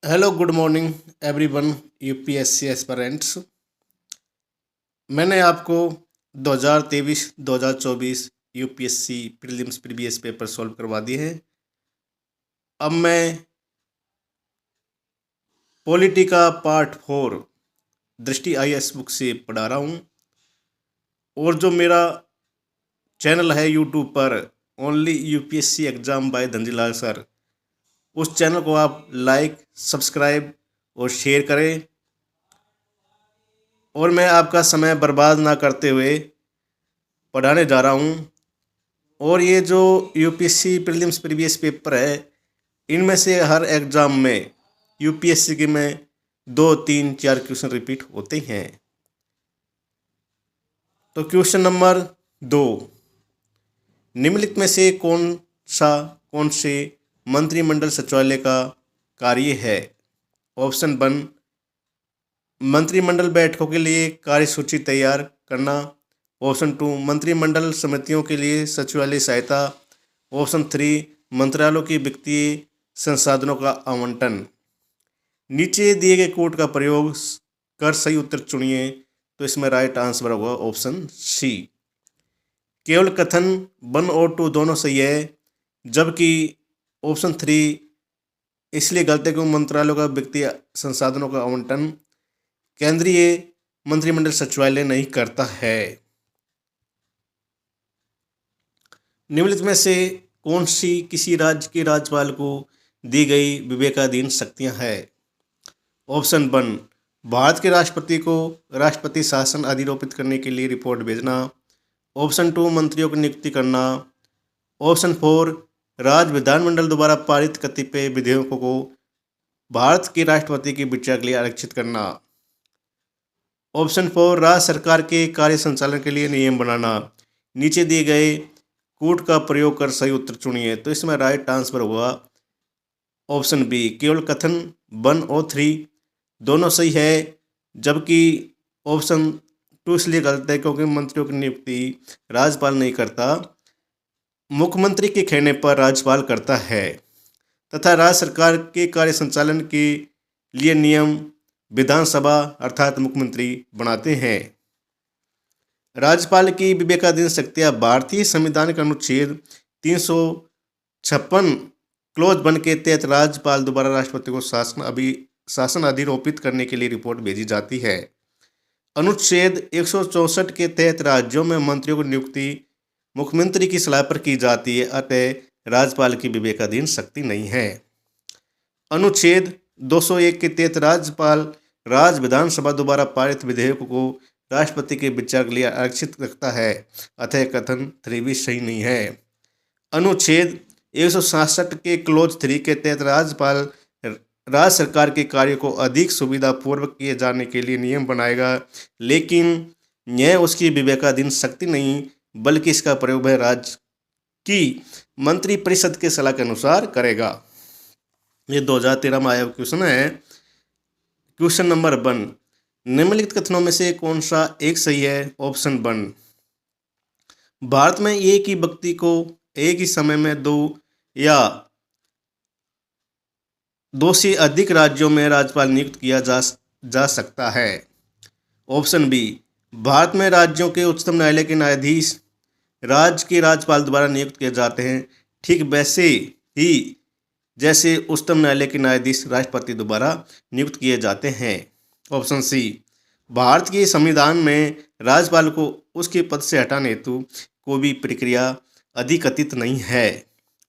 Hello good morning everyone UPSC aspirants. मैंने आपको 2023-2024 UPSC prelims previous paper solve करवा दिए हैं। अब मैं पॉलिटी का पार्ट 4 दृष्टि आईएएस बुक से पढ़ा रहा हूँ। और जो मेरा चैनल है यूट्यूब पर only UPSC exam by Dhanjilal sir, उस चैनल को आप लाइक सब्सक्राइब और शेयर करें। और मैं आपका समय बर्बाद ना करते हुए पढ़ाने जा रहा हूँ। और ये जो यूपीएससी प्रीलिम्स प्रीवियस पेपर है, इनमें से हर एग्ज़ाम में यूपीएससी के में 2, 3, 4 क्वेश्चन रिपीट होते हैं। तो क्वेश्चन नंबर 2, निम्नलिखित में से कौन से मंत्रिमंडल सचिवालय का कार्य है? ऑप्शन 1, मंत्रिमंडल बैठकों के लिए कार्यसूची तैयार करना। ऑप्शन 2, मंत्रिमंडल समितियों के लिए सचिवालय सहायता। ऑप्शन 3, मंत्रालयों की वित्तीय संसाधनों का आवंटन। नीचे दिए गए कोड का प्रयोग कर सही उत्तर चुनिए। तो इसमें राइट आंसर होगा ऑप्शन सी। केवल कथन 1 और 2 दोनों सही है, जबकि ऑप्शन 3 इसलिए गलत है क्योंकि मंत्रालयों का वित्तीय संसाधनों का आवंटन केंद्रीय मंत्रिमंडल सचिवालय नहीं करता है। निम्नलिखित में से कौन सी किसी राज्य के राज्यपाल को दी गई विवेकाधीन शक्तियां हैं? ऑप्शन 1, भारत के राष्ट्रपति को राष्ट्रपति शासन अधिरोपित करने के लिए रिपोर्ट भेजना। ऑप्शन 2, मंत्रियों की नियुक्ति करना। ऑप्शन 4, राज्य विधानमंडल द्वारा पारित कतिपय विधेयकों को भारत के राष्ट्रपति के विचार के लिए आरक्षित करना। ऑप्शन 4, राज्य सरकार के कार्य संचालन के लिए नियम बनाना। नीचे दिए गए कोड का प्रयोग कर सही उत्तर चुनिए। तो इसमें राइट आंसर होगा ऑप्शन बी, केवल कथन 1 और 3 दोनों सही है, जबकि ऑप्शन 2 इसलिए गलत है क्योंकि मंत्रियों की नियुक्ति राज्यपाल नहीं करता, मुख्यमंत्री के कहने पर राज्यपाल करता है, तथा राज्य सरकार के कार्य संचालन के लिए नियम विधानसभा अर्थात मुख्यमंत्री बनाते हैं। राज्यपाल की विवेकाधीन शक्तियां भारतीय संविधान के अनुच्छेद 356 क्लोज 1 के तहत राज्यपाल द्वारा राष्ट्रपति को शासन अधिरोपित करने के लिए रिपोर्ट भेजी जाती है। अनुच्छेद 164 के तहत राज्यों में मंत्रियों की नियुक्ति मुख्यमंत्री की सलाह पर की जाती है, अतः राज्यपाल की विवेकाधीन शक्ति नहीं है। अनुच्छेद 201 के तहत राज्यपाल राज्य विधानसभा द्वारा पारित विधेयकों को राष्ट्रपति के विचार के लिए आरक्षित रखता है, अतः कथन 3 भी सही नहीं है। अनुच्छेद 167 के क्लोज 3 के तहत राज्यपाल राज्य सरकार के कार्य को अधिक सुविधापूर्वक किए जाने के लिए नियम बनाएगा, लेकिन यह उसकी विवेकाधीन शक्ति नहीं बल्कि इसका प्रयोग वह राज्य की मंत्रिपरिषद के सलाह के अनुसार करेगा। ये 2013 में आया क्वेश्चन है। क्वेश्चन नंबर 1, निम्नलिखित कथनों में से कौन सा एक सही है? ऑप्शन 1, भारत में एक ही व्यक्ति को एक ही समय में 2 या 2 से अधिक राज्यों में राज्यपाल नियुक्त किया जा सकता है। ऑप्शन बी, भारत में राज्यों के उच्चतम न्यायालय के न्यायाधीश राज्य के राज्यपाल द्वारा नियुक्त किए जाते हैं, ठीक वैसे ही जैसे उच्चतम न्यायालय के न्यायाधीश राष्ट्रपति द्वारा नियुक्त किए जाते हैं। ऑप्शन सी, भारत के संविधान में राज्यपाल को उसके पद से हटाने हेतु कोई भी प्रक्रिया अधिकथित नहीं है।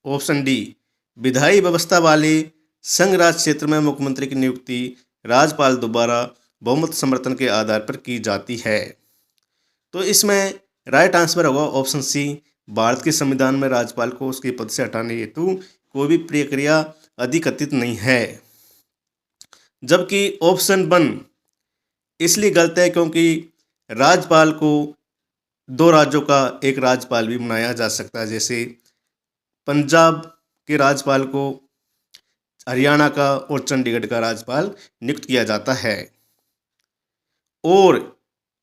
ऑप्शन डी, विधायी व्यवस्था वाले संघ राज्य क्षेत्र में मुख्यमंत्री की नियुक्ति राज्यपाल द्वारा बहुमत समर्थन के आधार पर की जाती है। तो इसमें राइट आंसर होगा ऑप्शन सी, भारत के संविधान में राज्यपाल को उसके पद से हटाने हेतु कोई भी प्रक्रिया अधिकथित नहीं है। जबकि ऑप्शन 1 इसलिए गलत है क्योंकि राज्यपाल को 2 राज्यों का एक राज्यपाल भी बनाया जा सकता है, जैसे पंजाब के राज्यपाल को हरियाणा का और चंडीगढ़ का राज्यपाल नियुक्त किया जाता है। और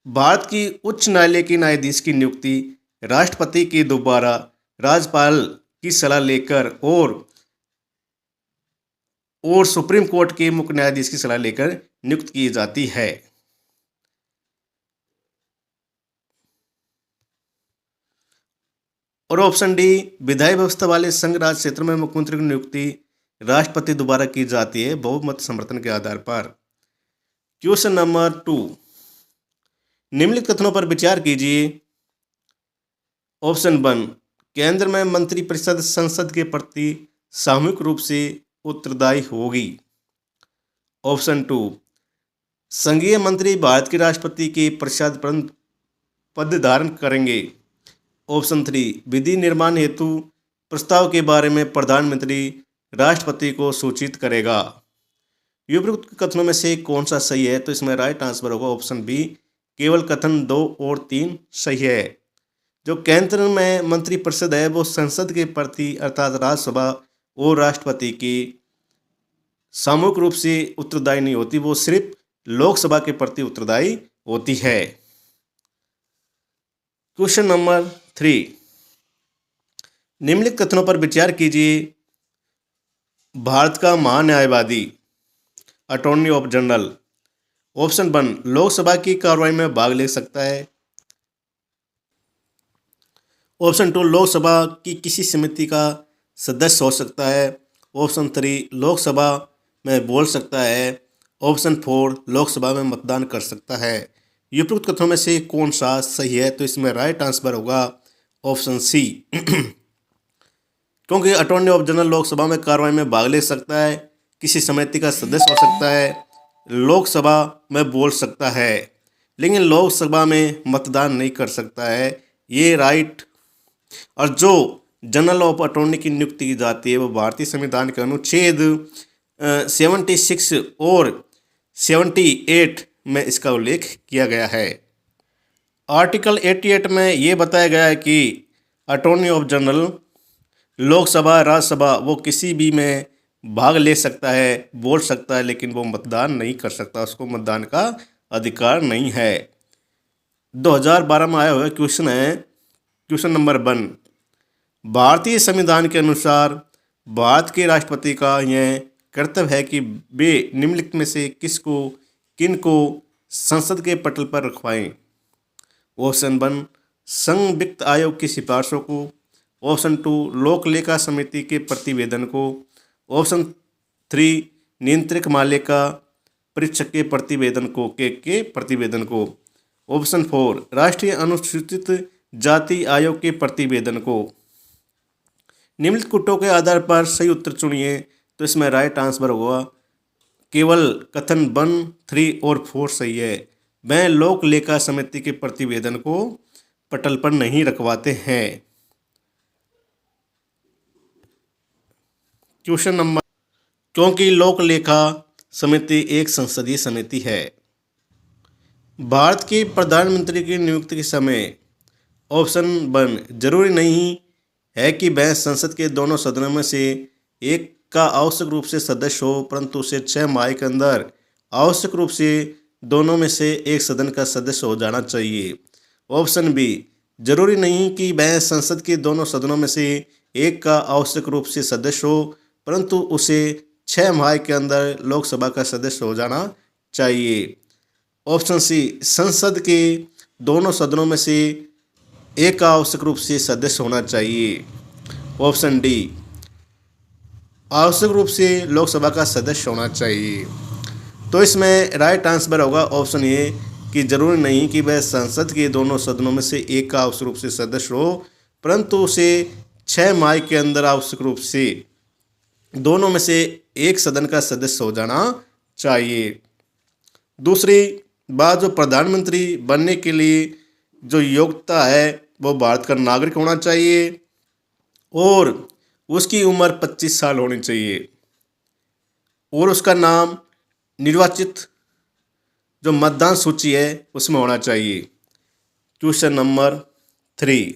भारत की उच्च न्यायालय के न्यायाधीश की नियुक्ति राष्ट्रपति के द्वारा राज्यपाल की सलाह लेकर और सुप्रीम कोर्ट के मुख्य न्यायाधीश की सलाह लेकर नियुक्त की जाती है। और ऑप्शन डी, विधायी व्यवस्था वाले संघ राज्य क्षेत्र में मुख्यमंत्री की नियुक्ति राष्ट्रपति द्वारा की जाती है बहुमत समर्थन के आधार पर। क्वेश्चन नंबर 2, निम्नलिखित कथनों पर विचार कीजिए। ऑप्शन 1, केंद्र में मंत्रिपरिषद संसद के प्रति सामूहिक रूप से उत्तरदायी होगी। ऑप्शन 2, संघीय मंत्री भारत के राष्ट्रपति के पश्चात पद धारण करेंगे। ऑप्शन 3, विधि निर्माण हेतु प्रस्ताव के बारे में प्रधानमंत्री राष्ट्रपति को सूचित करेगा। उपरोक्त कथनों में से कौन सा सही है? तो इसमें राइट आंसर होगा ऑप्शन बी, केवल कथन 2 और 3 सही है। जो केंद्र में मंत्रिपरिषद है वो संसद के प्रति अर्थात राज्यसभा और राष्ट्रपति की सामूहिक रूप से उत्तरदायी नहीं होती, वो सिर्फ लोकसभा के प्रति उत्तरदायी होती है। क्वेश्चन नंबर 3, निम्नलिखित कथनों पर विचार कीजिए। भारत का महान्यायवादी attorney of general. Option 1, Lok Sabha की कार्रवाई में भाग ले सकता है। ऑप्शन 2, लोकसभा की किसी समिति का सदस्य हो सकता है। ऑप्शन 3, लोकसभा में बोल सकता है। ऑप्शन 4, लोकसभा में मतदान कर सकता है। उपरोक्त कथनों में से कौन सा सही है? तो इसमें राइट आंसर होगा ऑप्शन सी क्योंकि अटॉर्नी ऑफ जनरल लोकसभा में कार्रवाई में भाग ले सकता है, किसी समिति का सदस्य हो सकता है, लोकसभा में बोल सकता है, लेकिन लोकसभा में मतदान नहीं कर सकता है। ये राइट। और जो जनरल ऑफ अटॉर्नी की नियुक्ति की जाती है वो भारतीय संविधान के अनुच्छेद 76 और 78 में इसका उल्लेख किया गया है। आर्टिकल 88 में ये बताया गया है कि attorney of general Lok Sabha Rajya Sabha वो किसी भी में भाग ले सकता है, बोल सकता है, लेकिन वो मतदान नहीं कर सकता, उसको मतदान का अधिकार नहीं है। 2012 में आया हुआ क्वेश्चन है, क्वेश्चन नंबर 1, भारतीय संविधान के अनुसार भारत के राष्ट्रपति का यह कर्तव्य है कि वे निम्नलिखित में से किनको संसद के पटल पर रखवाएं। ऑप्शन 1, संघ वित्त आयोग की सिफारिशों को। ऑप्शन 2, लोक लेखा समिति के प्रतिवेदन को। ऑप्शन 3, नियंत्रक मालिका परीक्षक के प्रतिवेदन को के प्रतिवेदन को। ऑप्शन 4, राष्ट्रीय अनुसूचित जाति आयोग के प्रतिवेदन को। निम्नलिखित कुटों के आधार पर सही उत्तर चुनिए। तो इसमें राइट आंसर होगा केवल कथन 1, 3 और 4 सही है। वह लोक लेखा समिति के प्रतिवेदन को पटल पर नहीं रखवाते हैं। क्वेश्चन नंबर, क्योंकि लोक लेखा समिति एक संसदीय समिति है। भारत के प्रधानमंत्री की नियुक्ति के समय ऑप्शन 1, जरूरी नहीं है कि वह संसद के दोनों सदनों में से एक का आवश्यक रूप से सदस्य हो, परंतु उसे 6 माह के अंदर आवश्यक रूप से दोनों में से एक सदन का सदस्य हो जाना चाहिए। ऑप्शन बी, जरूरी नहीं कि वह संसद के दोनों सदनों में से एक का आवश्यक रूप से सदस्य हो, परंतु उसे 6 माह के अंदर लोकसभा का सदस्य हो जाना चाहिए। ऑप्शन सी, संसद के दोनों सदनों में से एक का आवश्यक रूप से सदस्य होना चाहिए। ऑप्शन डी, आवश्यक रूप से लोकसभा का सदस्य होना चाहिए। तो इसमें राइट आंसर होगा ऑप्शन ए कि जरूरी नहीं कि वह संसद के दोनों सदनों में से एक का आवश्यक रूप से सदस्य हो, परंतु उसे 6 माह के अंदर आवश्यक रूप से दोनों में से एक सदन का सदस्य हो जाना चाहिए। दूसरी बात, जो प्रधानमंत्री बनने के लिए जो योग्यता है वो भारत का नागरिक होना चाहिए और उसकी उम्र 25 साल होनी चाहिए और उसका नाम निर्वाचित जो मतदान सूची है उसमें होना चाहिए। क्वेश्चन नंबर 3,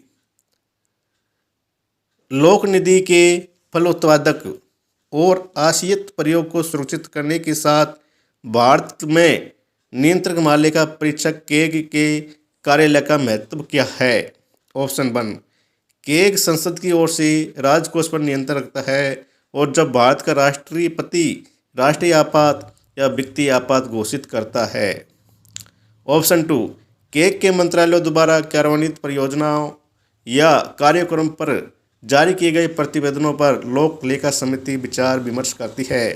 लोक निधि के फलोत्पादक और आशियत प्रयोग को सुरक्षित करने के साथ भारत में नियंत्रक मालिका परीक्षक केग के कार्यालय का महत्व क्या है? ऑप्शन 1, केग संसद की ओर से राजकोष पर नियंत्रण रखता है और जब भारत का राष्ट्रपति राष्ट्रीय आपात या व्यक्ति आपात घोषित करता है। ऑप्शन 2, केक के मंत्रालयों द्वारा कार्यान्वित परियोजनाओं या कार्यक्रम पर जारी किए गए प्रतिवेदनों पर लोक लेखा समिति विचार विमर्श करती है।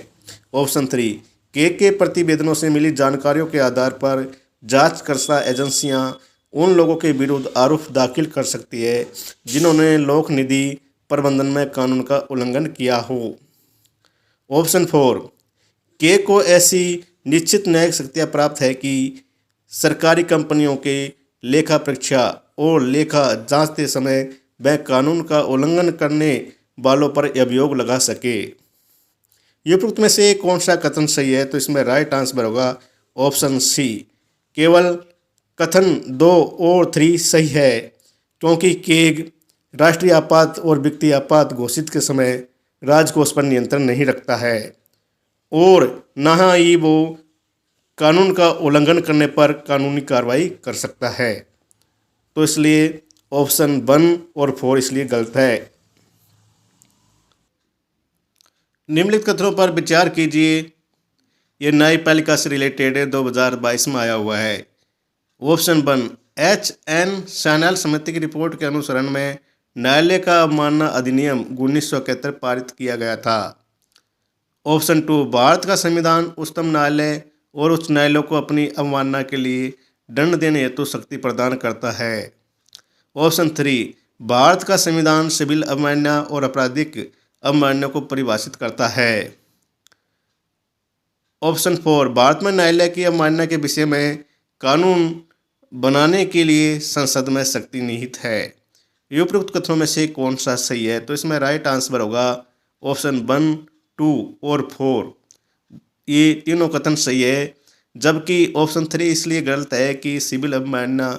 ऑप्शन 3, केक के प्रतिवेदनों से मिली जानकारियों के आधार पर जांचकर्ता एजेंसियां उन लोगों के विरुद्ध आरोप दाखिल कर सकती है जिन्होंने लोक निधि प्रबंधन में कानून का उल्लंघन किया हो। ऑप्शन 4, केक को ऐसी निश्चित न्यायिक शक्तियाँ प्राप्त है कि सरकारी कंपनियों के लेखा परीक्षा और लेखा जांचते समय वह कानून का उल्लंघन करने वालों पर अभियोग लगा सके। ये उपरोक्त में से कौन सा कथन सही है? तो इसमें राइट आंसर होगा ऑप्शन सी, केवल कथन 2 और 3 सही है, क्योंकि केग राष्ट्रीय आपात और व्यक्ति आपात घोषित के समय राजकोष पर नियंत्रण नहीं रखता है और न ही वो कानून का उल्लंघन करने पर कानूनी कार्रवाई कर सकता है। तो इसलिए ऑप्शन 1 और 4 इसलिए गलत है। निम्नलिखित कथनों पर विचार कीजिए। ये न्यायपालिका से रिलेटेड है, 2022 में आया हुआ है। ऑप्शन 1, HN सैनल समिति की रिपोर्ट के अनुसरण में न्यायालय का अवमानना अधिनियम 1971 पारित किया गया था। ऑप्शन 2, भारत का संविधान उच्चतम न्यायालय और उच्च न्यायालयों को अपनी अवमानना के लिए दंड देने हेतु शक्ति प्रदान करता है। ऑप्शन 3, भारत का संविधान सिविल अवमानना और आपराधिक अवमानना को परिभाषित करता है। ऑप्शन 4, भारत में न्यायालय की अवमानना के विषय में कानून बनाने के लिए संसद में शक्ति निहित है। ये उपरोक्त कथनों में से कौन सा सही है? तो इसमें राइट आंसर होगा ऑप्शन 1, 2 और 4। ये तीनों कथन सही है, जबकि ऑप्शन 3 इसलिए गलत है कि सिविल अवमानना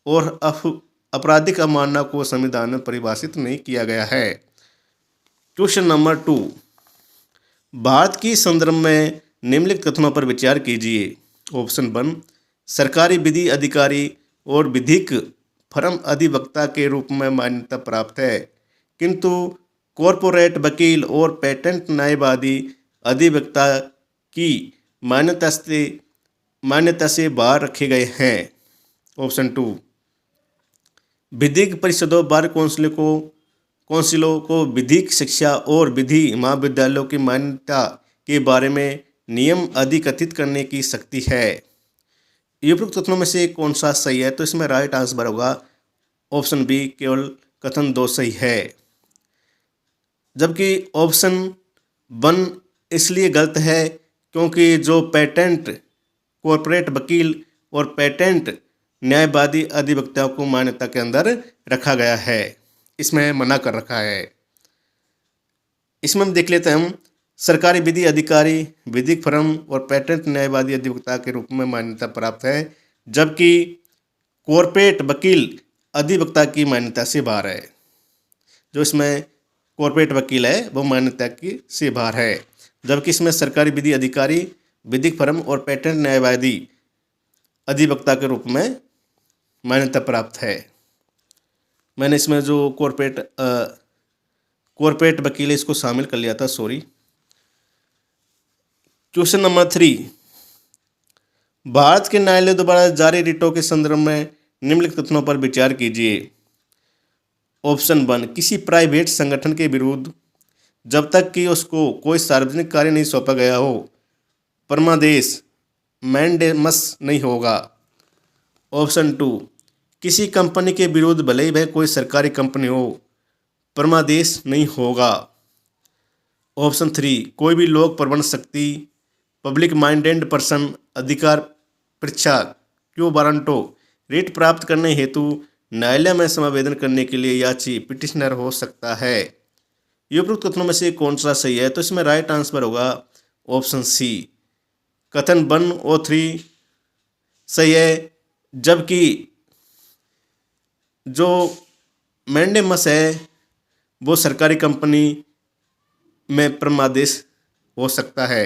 और आपराधिक अवमानना को संविधान में परिभाषित नहीं किया गया है। क्वेश्चन नंबर 2, भारत की संदर्भ में निम्नलिखित कथनों पर विचार कीजिए। ऑप्शन 1, सरकारी विधि अधिकारी और विधिक फर्म अधिवक्ता के रूप में मान्यता प्राप्त है, किंतु कॉरपोरेट वकील और पेटेंट न्यायवादी अधिवक्ता की मान्यता से बाहर रखे गए हैं। ऑप्शन 2, विधिक परिषदों बार कौंसिलों को विधिक शिक्षा और विधि महाविद्यालयों की मान्यता के बारे में नियम अधिकथित करने की शक्ति है। ये उपरोक्त कथनों में से कौन सा सही है? तो इसमें राइट आंसर होगा ऑप्शन बी, केवल कथन 2 सही है, जबकि ऑप्शन 1 इसलिए गलत है क्योंकि जो पेटेंट कॉर्पोरेट वकील और पेटेंट न्यायवादी अधिवक्ताओं को मान्यता के अंदर रखा गया है, इसमें मना कर रखा है। इसमें हम देख लेते हैं हम सरकारी विधि अधिकारी, विधिक फर्म और पेटेंट न्यायवादी अधिवक्ता के रूप में मान्यता प्राप्त है, जबकि कॉर्पोरेट वकील अधिवक्ता की मान्यता से बाहर है। जो इसमें कॉर्पोरेट वकील है वो मान्यता की से बाहर है, जबकि इसमें सरकारी विधि अधिकारी, विधिक फर्म और पेटेंट न्यायवादी अधिवक्ता के रूप में मान्यता प्राप्त है। मैंने इसमें जो कॉर्पोरेट वकील है इसको शामिल कर लिया था, सॉरी। क्वेश्चन नंबर 3, भारत के न्यायालय द्वारा जारी रिटों के संदर्भ में निम्नलिखित कथनों पर विचार कीजिए। ऑप्शन 1, किसी प्राइवेट संगठन के विरुद्ध जब तक कि उसको कोई सार्वजनिक कार्य नहीं सौंपा गया हो परमादेश मैंडेमस नहीं होगा। ऑप्शन 2, किसी कंपनी के विरुद्ध भले ही वह कोई सरकारी कंपनी हो परमादेश नहीं होगा। ऑप्शन 3, कोई भी लोक प्रबंध शक्ति, पब्लिक माइंडेड पर्सन अधिकार परीक्षा क्यों वारंटो रिट प्राप्त करने हेतु न्यायालय में समावेदन करने के लिए याची पिटिशनर हो सकता है। ये उपरोक्त कथनों में से कौन सा सही है? तो इसमें राइट आंसर होगा ऑप्शन सी, कथन 1 और 3 सही है, जबकि जो मैंडेमस है वो सरकारी कंपनी में परमादेश हो सकता है,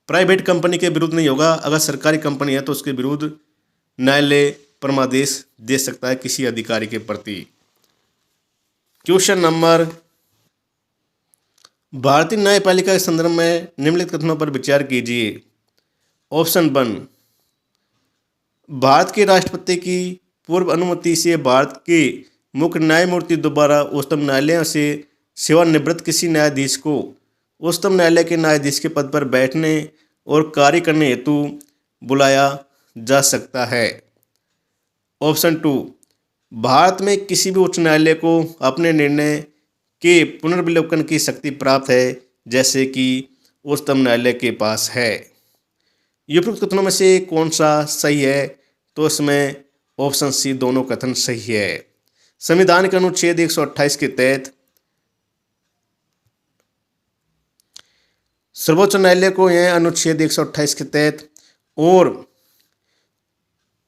प्राइवेट कंपनी के विरुद्ध नहीं होगा। अगर सरकारी कंपनी है तो उसके विरुद्ध न्यायालय परमादेश दे सकता है किसी अधिकारी के प्रति। क्वेश्चन नंबर भारतीय न्यायपालिका के संदर्भ में निम्नलिखित कथनों पर विचार कीजिए। ऑप्शन 1, भारत के राष्ट्रपति की पूर्व अनुमति से भारत के मुख्य न्यायमूर्ति द्वारा उच्चतम न्यायालय से सेवानिवृत्त किसी न्यायाधीश को उच्चतम न्यायालय के न्यायाधीश के पद पर बैठने और कार्य करने हेतु बुलाया जा सकता है। ऑप्शन 2, भारत में किसी भी उच्च न्यायालय को अपने निर्णय के पुनर्विलोकन की शक्ति प्राप्त है, जैसे कि उच्चतम न्यायालय के पास है। उपरोक्त कथनों में से कौन सा सही है? तो इसमें ऑप्शन सी दोनों कथन सही है। संविधान के अनुच्छेद 128 के तहत सर्वोच्च न्यायालय को यह अनुच्छेद 128 के तहत और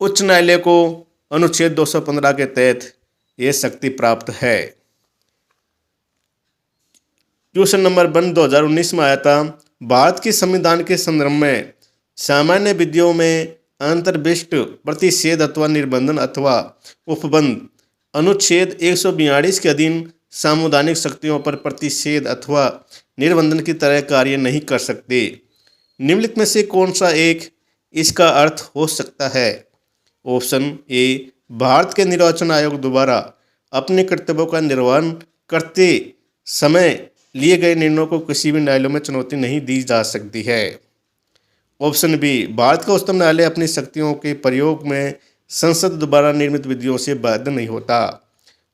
उच्च न्यायालय को अनुच्छेद 215 के तहत यह शक्ति प्राप्त है। क्वेश्चन नंबर 1 2019 में आया था। भारत के संविधान के संदर्भ में सामान्य विधियों में अंतर्विष्ट प्रतिषेध अथवा निर्बंधन अथवा उपबंध अनुच्छेद 142 के अधीन सामुदायिक शक्तियों पर प्रतिषेध अथवा निर्बंधन की तरह कार्य नहीं कर सकते। निम्नलिखित में से कौन सा एक इसका अर्थ हो सकता है? ऑप्शन ए, भारत के निर्वाचन आयोग द्वारा अपने कर्तव्यों का निर्वहन करते समय लिए गए निर्णयों को किसी भी न्यायालय में चुनौती नहीं दी जा सकती है। ऑप्शन बी, भारत का उच्चतम न्यायालय अपनी शक्तियों के प्रयोग में संसद द्वारा निर्मित विधियों से बाध्य नहीं होता।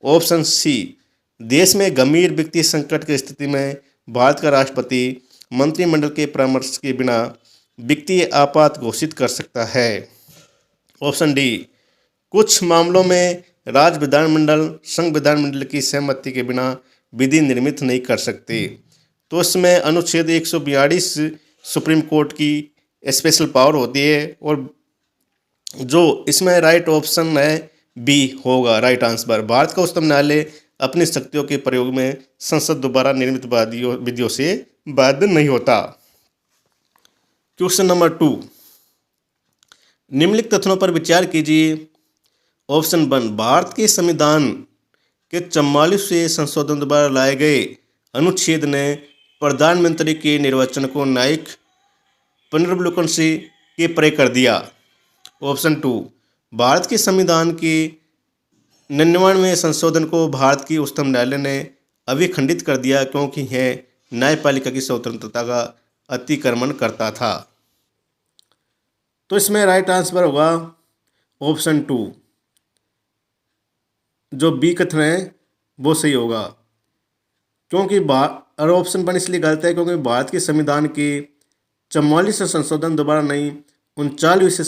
ऑप्शन सी, देश में गंभीर वित्तीय संकट की स्थिति में भारत का राष्ट्रपति मंत्रिमंडल के परामर्श के बिना वित्तीय आपात घोषित कर सकता है। ऑप्शन डी, कुछ मामलों में राज्य विधानमंडल संघ विधानमंडल की सहमति के बिना विधि निर्मित नहीं कर सकते। तो इसमें अनुच्छेद 142 सुप्रीम कोर्ट की स्पेशल पावर होती है और जो इसमें राइट ऑप्शन है बी होगा राइट आंसर। भारत का उच्चतम न्यायालय अपनी शक्तियों के प्रयोग में संसद द्वारा निर्मित विधियों से बाध्य नहीं होता। क्वेश्चन नंबर 2, निम्नलिखित कथनों पर विचार कीजिए। ऑप्शन 1, भारत के संविधान के 44वें संशोधन द्वारा लाए गए अनुच्छेद ने प्रधानमंत्री के निर्वाचन को न्यायिक पुनर्विलोकन से के परे कर दिया। ऑप्शन 2, भारत के संविधान के 99वें संशोधन को भारत की उच्चतम न्यायालय ने अभिखंडित कर दिया क्योंकि यह न्यायपालिका की स्वतंत्रता का अतिक्रमण करता था। तो इसमें राइट आंसर होगा ऑप्शन 2, जो बी कथन है वो सही होगा। क्योंकि और ऑप्शन 1 इसलिए गलत है क्योंकि भारत के संविधान के 44वें संशोधन दोबारा नहीं 39वें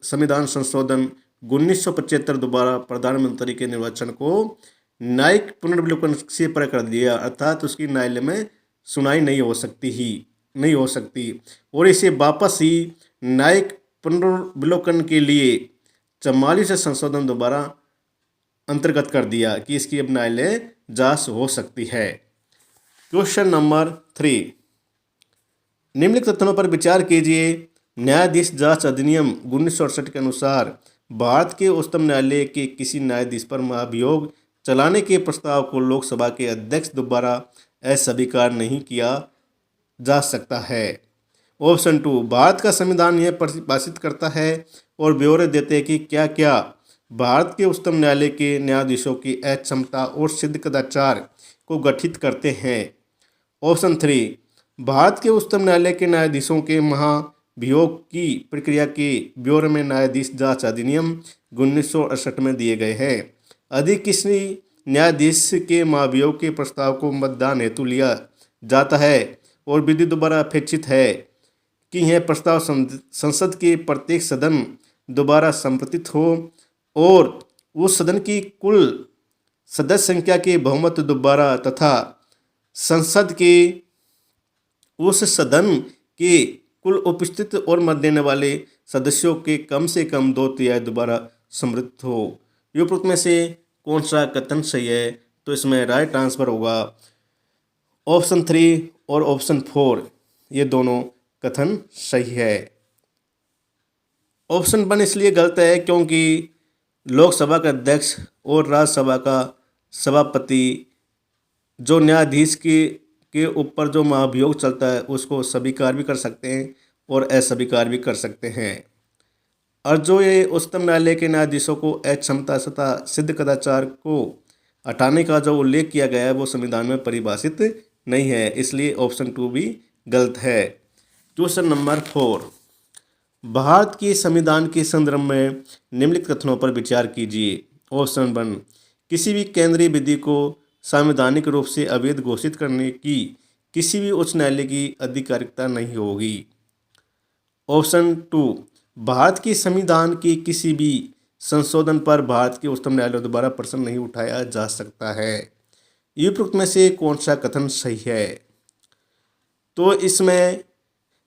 संविधान संशोधन 1975 द्वारा प्रधानमंत्री के निर्वाचन को न्यायिक पुनर्विलोकन से परे कर दिया, अर्थात उसकी न्यायालय में सुनाई नहीं हो सकती और इसे वापस ही न्यायिक पुनर्विलोकन के लिए 44वें संशोधन द्वारा अंतर्गत कर दिया कि इसकी अब न्यायालय जांच हो सकती है। क्वेश्चन नंबर 3, निम्नलिखित कथनों पर विचार कीजिए। न्यायाधीश जांच अधिनियम 1968 के अनुसार भारत के उच्चतम न्यायालय के किसी न्यायाधीश पर महाभियोग चलाने के प्रस्ताव को लोकसभा के अध्यक्ष द्वारा अस्वीकार नहीं किया जा सकता है। ऑप्शन 2, भारत का संविधान यह परिभाषित करता है और ब्यौरे देते हैं कि क्या क्या भारत के उच्चतम न्यायालय के न्यायाधीशों की अक्षमता और सिद्ध कदाचार को गठित करते हैं। ऑप्शन 3, भारत के उच्चतम न्यायालय के न्यायाधीशों के महाभियोग की प्रक्रिया के ब्यौरे में न्यायाधीश जांच अधिनियम 1968 में दिए गए हैं। यदि किसी न्यायाधीश के महाभियोग के प्रस्ताव को मतदान हेतु लिया जाता है और विधि द्वारा अपेक्षित है कि यह प्रस्ताव संसद के प्रत्येक सदन द्वारा संप्रतित हो और उस सदन की कुल सदस्य संख्या के बहुमत द्वारा तथा संसद के उस सदन के कुल उपस्थित और मत देने वाले सदस्यों के कम से कम 2/3 द्वारा समृद्ध हो। उपरोक्त में से कौन सा कथन सही है? तो इसमें राइट आंसर होगा ऑप्शन 3 और ऑप्शन 4, ये दोनों कथन सही है। ऑप्शन 1 इसलिए गलत है क्योंकि लोकसभा का अध्यक्ष और राज्यसभा का सभापति जो न्यायाधीश के के ऊपर जो महाभियोग चलता है उसको स्वीकार भी कर सकते हैं और अस्वीकार भी कर सकते हैं। और जो ये उच्चतम न्यायालय के न्यायाधीशों को अक्षमता तथा सिद्ध कदाचार को हटाने का जो उल्लेख किया गया है वो संविधान में परिभाषित नहीं है, इसलिए ऑप्शन 2 भी गलत है। क्वेश्चन नंबर 4, भारत के संविधान के संदर्भ में निम्नलिखित कथनों पर विचार कीजिए। ऑप्शन 1, किसी भी केंद्रीय विधि को संवैधानिक रूप से अवैध घोषित करने की किसी भी उच्च न्यायालय की अधिकारिता नहीं होगी। ऑप्शन 2, भारत के संविधान के किसी भी संशोधन पर भारत के उच्चतम न्यायालय द्वारा प्रश्न नहीं उठाया जा सकता है। उपरोक्त में से कौन सा कथन सही है? तो इसमें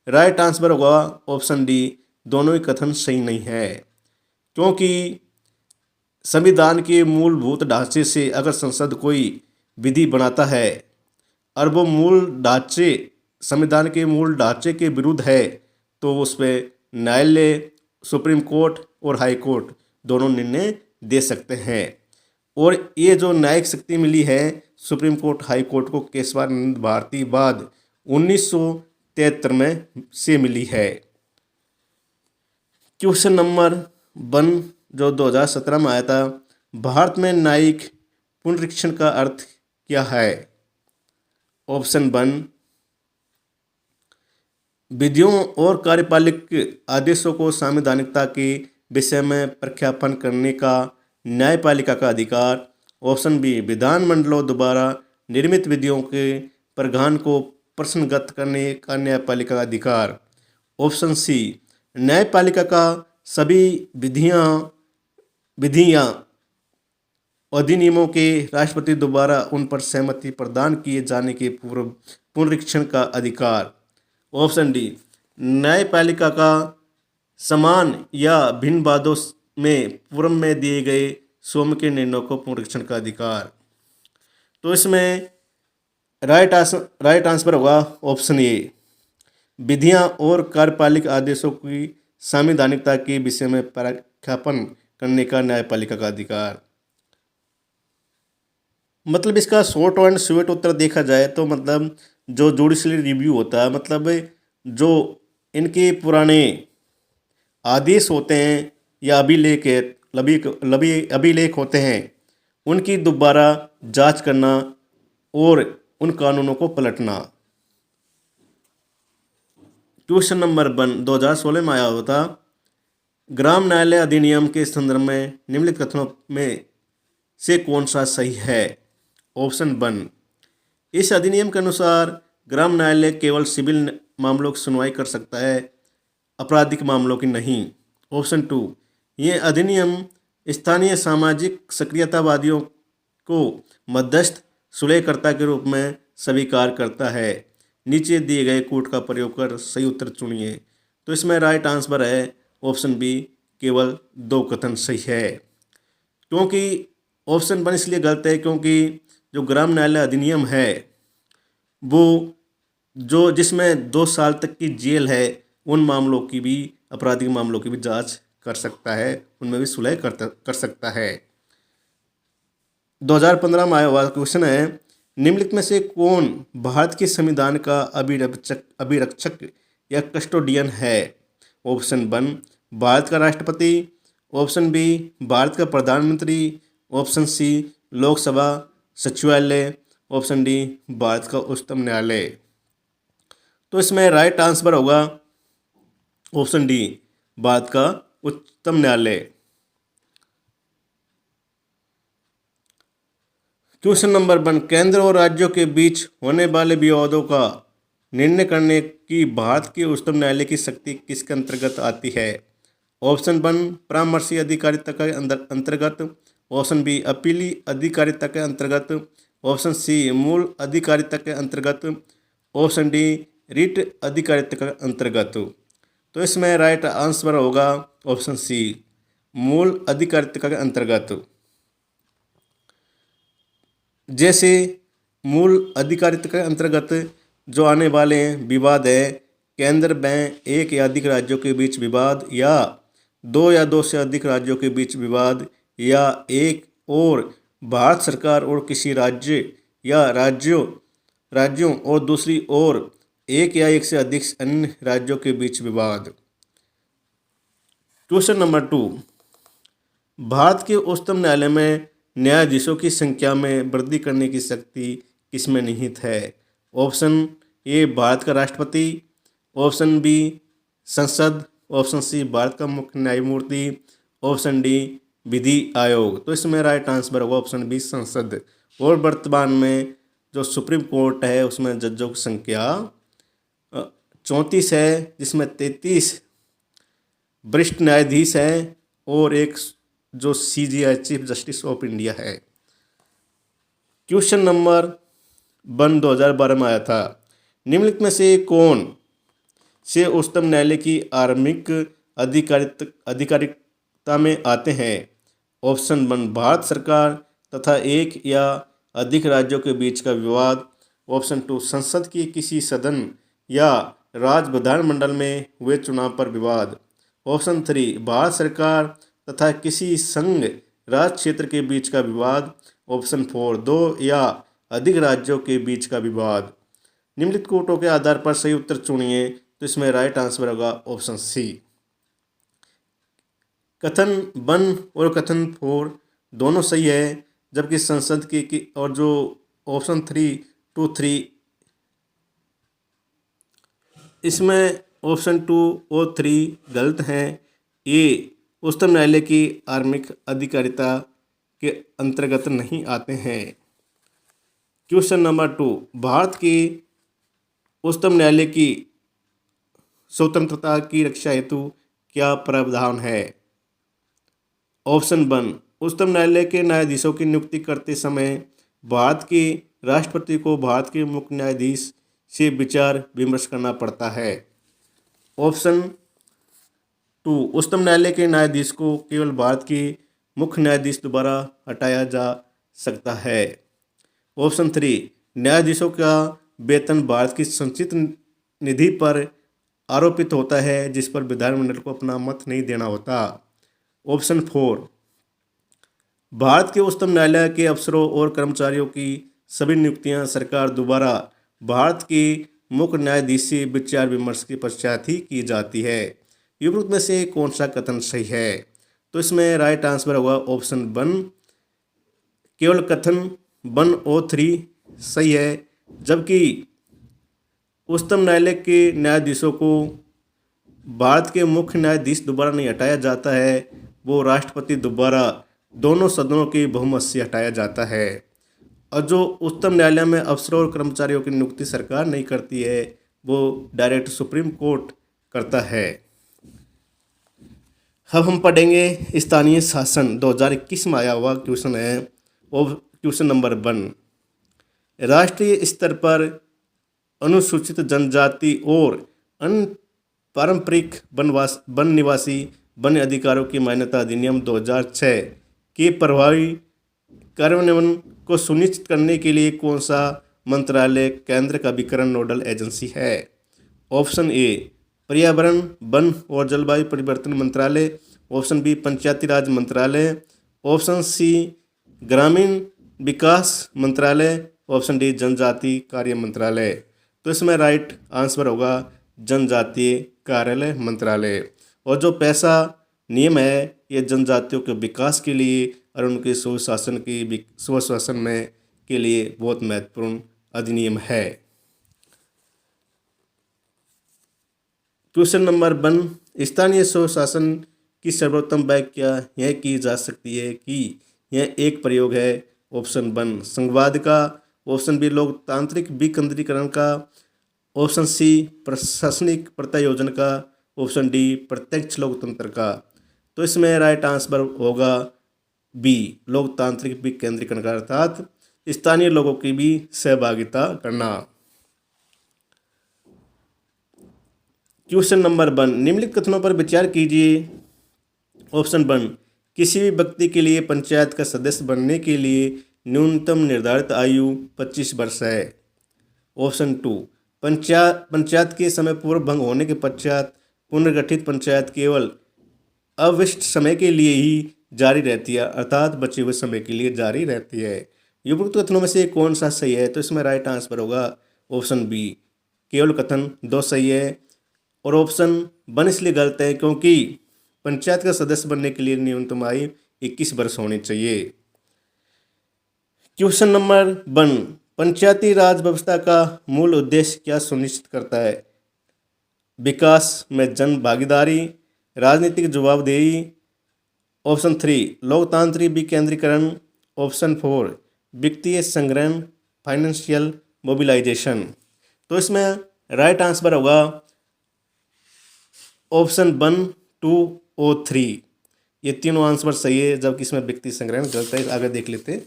राइट आंसर होगा ऑप्शन डी, दोनों ही कथन सही नहीं है, क्योंकि संविधान के मूलभूत ढांचे से अगर संसद कोई विधि बनाता है और वो मूल ढांचे संविधान के मूल ढांचे के विरुद्ध है तो उस पर न्यायालय, सुप्रीम कोर्ट और हाई कोर्ट दोनों निर्णय दे सकते हैं। और ये जो न्यायिक शक्ति मिली है सुप्रीम कोर्ट हाई कोर्ट को केशवानंद भारती बाद 1973 में से मिली है। क्वेश्चन नंबर 1 जो 2017 में आया था, भारत में न्यायिक पुनरीक्षण का अर्थ क्या है? ऑप्शन 1, विधियों और कार्यपालिक आदेशों को संवैधानिकता के विषय में प्रख्यापन करने का न्यायपालिका का अधिकार। ऑप्शन बी, विधानमंडलों द्वारा निर्मित विधियों के प्रावधान को प्रश्नगत करने का न्यायपालिका का अधिकार। ऑप्शन सी, न्यायपालिका का सभी विधियां अधिनियमों के राष्ट्रपति द्वारा उन पर सहमति प्रदान किए जाने के पूर्व पुनरीक्षण का अधिकार। ऑप्शन डी, न्यायपालिका का समान या भिन्न वादों में पूर्व में दिए गए स्वयं के निर्णयों को पुनरीक्षण का अधिकार। तो इसमें राइट आंसर होगा ऑप्शन ए, विधियां और कार्यपालिक आदेशों की संवैधानिकता के विषय में प्रख्यापन करने का न्यायपालिका का अधिकार। मतलब इसका शॉर्ट एंड स्वीट उत्तर देखा जाए तो मतलब जो जुडिशरी रिव्यू होता है, मतलब जो इनके पुराने आदेश होते हैं या अभिलेख होते हैं उनकी दोबारा जांच करना और उन कानूनों को पलटना। क्वेश्चन नंबर 1 2016 में आया हुआ था, ग्राम न्यायालय अधिनियम के संदर्भ में निम्नलिखित कथनों में से कौन सा सही है? ऑप्शन 1, इस अधिनियम के अनुसार ग्राम न्यायालय केवल सिविल मामलों की सुनवाई कर सकता है, आपराधिक मामलों की नहीं। ऑप्शन 2, ये अधिनियम स्थानीय सामाजिक सक्रियतावादियों को मध्यस्थ सुलहकर्ता के रूप में स्वीकार करता है। नीचे दिए गए कोड का प्रयोग कर सही उत्तर चुनिए। तो इसमें राइट आंसर है ऑप्शन बी, केवल 2 कथन सही है। क्योंकि ऑप्शन 1 इसलिए गलत है क्योंकि जो ग्राम न्यायालय अधिनियम है वो जो जिसमें 2 साल तक की जेल है उन मामलों की भी, आपराधिक मामलों की भी जांच कर सकता है, उनमें भी सुलह कर सकता है। 2015 में आया हुआ क्वेश्चन है, निम्नलिखित में से कौन भारत के संविधान का अभिरक्षक या कस्टोडियन है? ऑप्शन 1, भारत का राष्ट्रपति। ऑप्शन बी, भारत का प्रधानमंत्री। ऑप्शन सी, लोकसभा सचिवालय। ऑप्शन डी, भारत का उच्चतम न्यायालय। तो इसमें राइट आंसर होगा ऑप्शन डी, भारत का उच्चतम न्यायालय। क्वेश्चन नंबर 1, केंद्र और राज्यों के बीच होने वाले विवादों का निर्णय करने की भारत के उच्चतम न्यायालय की शक्ति किसके अंतर्गत आती है? ऑप्शन 1, परामर्शी अधिकारिता के अंतर्गत। ऑप्शन बी, अपीली अधिकारिता के अंतर्गत। ऑप्शन सी, मूल अधिकारिता के अंतर्गत। ऑप्शन डी, रिट अधिकारिता के अंतर्गत। तो इसमें राइट आंसर होगा ऑप्शन सी, मूल अधिकारिता के अंतर्गत। जैसे मूल अधिकारिता के अंतर्गत जो आने वाले विवाद है, केंद्र में एक या अधिक राज्यों के बीच विवाद, या 2 या 2 से अधिक राज्यों के बीच विवाद, या एक और भारत सरकार और किसी राज्य या राज्यों राज्यों और दूसरी ओर एक या एक से अधिक अन्य राज्यों के बीच विवाद। क्वेश्चन नंबर 2, भारत के उच्चतम न्यायालय में न्यायाधीशों की संख्या में वृद्धि करने की शक्ति किसमें निहित है? ऑप्शन ए भारत का राष्ट्रपति, ऑप्शन बी संसद, ऑप्शन सी भारत का मुख्य न्यायमूर्ति, ऑप्शन डी विधि आयोग। तो इसमें राइट आंसर होगा ऑप्शन बी संसद। और वर्तमान में जो सुप्रीम कोर्ट है उसमें जजों की संख्या 34 है, जिसमें 33 वरिष्ठ न्यायाधीश हैं और एक जो CJI chief justice of India है। क्वेश्चन नंबर 1 2012 में आया था, निम्नलिखित में से कौन से उच्चतम न्यायालय की आरंभिक आधिकारिकता में आते हैं? ऑप्शन 1 भारत सरकार तथा एक या अधिक राज्यों के बीच का विवाद, ऑप्शन 2 संसद की किसी सदन या राज्य विधानमंडल में हुए चुनाव पर विवाद, ऑप्शन 3 भारत सरकार तथा किसी संघ राज्य क्षेत्र के बीच का विवाद, ऑप्शन 4 दो या अधिक राज्यों के बीच का विवाद। निम्नलिखित कोटों के आधार पर सही उत्तर चुनिए। तो इसमें राइट आंसर होगा ऑप्शन सी। कथन 1 और कथन 4 दोनों सही है, जबकि संसद की और जो ऑप्शन 3 2 3 इसमें ऑप्शन 2 और 3 गलत हैं। ए उच्चतम न्यायालय की आरंभिक अधिकारिता के अंतर्गत नहीं आते हैं। क्वेश्चन नंबर 2, भारत की उच्चतम न्यायालय की स्वतंत्रता की रक्षा हेतु क्या प्रावधान है? ऑप्शन 1 उच्चतम न्यायालय के न्यायाधीशों की नियुक्ति करते समय भारत के राष्ट्रपति को भारत के मुख्य न्यायाधीश से विचार विमर्श करना पड़ता है। ऑप्शन 2 उच्चतम न्यायालय के न्यायाधीश को केवल भारत के मुख्य न्यायाधीश द्वारा हटाया जा सकता है। ऑप्शन 3 न्यायाधीशों का वेतन भारत की संचित निधि पर आरोपित होता है, जिस पर विधानमंडल को अपना मत नहीं देना होता। ऑप्शन 4 भारत के उच्चतम न्यायालय के अफसरों और कर्मचारियों की सभी नियुक्तियां सरकार द्वारा भारत के मुख्य न्यायाधीश से विचार विमर्श के पश्चात ही की जाती है। उपरोक्त में से कौन सा कथन सही है? तो इसमें राइट आंसर होगा ऑप्शन 1, केवल कथन 1 और 3 सही है, जबकि उच्चतम न्यायालय के न्यायाधीशों को भारत के मुख्य न्यायाधीश द्वारा नहीं हटाया जाता है, वो राष्ट्रपति द्वारा दोनों सदनों की बहुमत से हटाया जाता है। और जो उच्चतम न्यायालय में अफसरों और कर्मचारियों की नियुक्ति सरकार नहीं करती है, वो डायरेक्ट सुप्रीम कोर्ट करता है। अब हम पढ़ेंगे स्थानीय शासन 2021 में आया हुआ क्वेश्चन है। और क्वेश्चन नंबर 1, राष्ट्रीय स्तर पर अनुसूचित जनजाति और अन्य पारंपरिक वन निवासी वन्य अधिकारों की मान्यता अधिनियम 2006 के प्रभावी कार्यान्वयन को सुनिश्चित करने के लिए कौन सा मंत्रालय केंद्र का विकरण नोडल एजेंसी है? ऑप्शन ए पर्यावरण वन और जलवायु परिवर्तन मंत्रालय, ऑप्शन बी पंचायती राज मंत्रालय, ऑप्शन सी ग्रामीण विकास मंत्रालय, ऑप्शन डी जनजातीय कार्य मंत्रालय। तो इसमें राइट आंसर होगा जनजातीय कार्यालय मंत्रालय। और जो पैसा नियम है ये जनजातियों के विकास के लिए और उनके सुशासन में के लिए बहुत महत्वपूर्ण अधिनियम है। क्वेश्चन नंबर 1, स्थानीय स्वशासन की सर्वोत्तम व्याख्या यह की जा सकती है कि यह एक प्रयोग है। ऑप्शन 1 संघवाद का, ऑप्शन बी लोकतांत्रिक विकेंद्रीकरण का, ऑप्शन सी प्रशासनिक प्रत्यायोजन का, ऑप्शन डी प्रत्यक्ष लोकतंत्र का। तो इसमें राइट आंसर होगा बी लोकतांत्रिक विकेंद्रीकरण का, अर्थात स्थानीय लोगों की भी सहभागिता करना। क्वेश्चन नंबर 1, निम्नलिखित कथनों पर विचार कीजिए। ऑप्शन 1 किसी भी व्यक्ति के लिए पंचायत का सदस्य बनने के लिए न्यूनतम निर्धारित आयु 25 वर्ष है। ऑप्शन 2 पंचायत के समय पूर्व भंग होने के पश्चात पुनर्गठित पंचायत केवल अवशिष्ट समय के लिए ही जारी रहती है, अर्थात बचे हुए समय के लिए जारी रहती है। उपरोक्त कथनों में से कौन सा सही है? तो इसमें राइट आंसर होगा ऑप्शन बी, केवल कथन दो सही है। और ऑप्शन वन इसलिए गलत है क्योंकि पंचायत का सदस्य बनने के लिए न्यूनतम आयु 21 वर्ष होनी चाहिए। क्वेश्चन नंबर वन, पंचायती राज व्यवस्था का मूल उद्देश्य क्या सुनिश्चित करता है? विकास में जन भागीदारी, राजनीतिक जवाबदेही। ऑप्शन थ्री, लोकतांत्रिक विकेंद्रीकरण। ऑप्शन फोर, वित्तीय संग्रहण, फाइनेंशियल मोबिलाइजेशन। तो इसमें राइट आंसर होगा ऑप्शन वन, टू और थ्री। ये तीनों आंसर सही है, जबकि इसमें वित्तीय संग्रहण गलत है। आगे देख लेते हैं।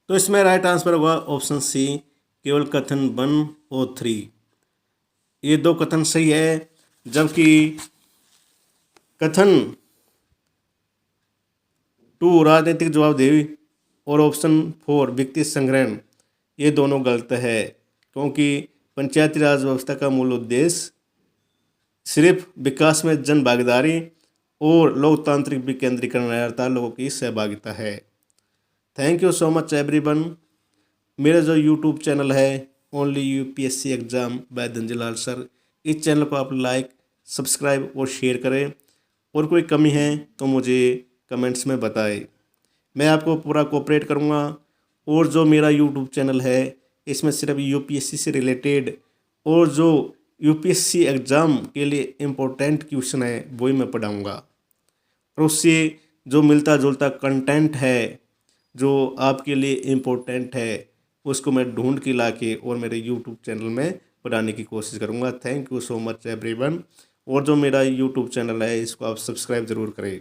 तो इसमें राइट आंसर होगा ऑप्शन सी, केवल कथन वन और थ्री। ये दो कथन सही है, जबकि कथन टू राजनीतिक जवाबदेही और ऑप्शन फोर वित्तीय संग्रहण ये दोनों गलत है, क्योंकि पंचायती राज व्यवस्था का मूल उद्देश्य सिर्फ विकास में जन भागीदारी और लोकतांत्रिक विकेंद्रीकरण अर्थात लोगों की सहभागिता है। Thank you so much everyone. मेरा जो यूट्यूब चैनल है only UPSC exam by Dhanjilal sir, इस चैनल को आप लाइक, सब्सक्राइब और शेयर करें। और कोई कमी है तो मुझे कमेंट्स में बताएं, मैं आपको पूरा कोऑपरेट करूँगा। और जो मेरा यूट्यूब चैनल है इसमें सिर्फ यूपीएससी से रिलेटेड और जो यूपीएससी एग्ज़ाम के लिए इम्पोर्टेंट क्वेश्चन है वही मैं पढ़ाऊँगा। और उससे जो मिलता जुलता कंटेंट है जो आपके लिए इम्पोर्टेंट है उसको मैं ढूंढ के ला के और मेरे यूट्यूब चैनल में पढ़ाने की कोशिश करूँगा। Thank you so much everyone. और जो मेरा यूट्यूब चैनल है इसको आप सब्सक्राइब ज़रूर करें।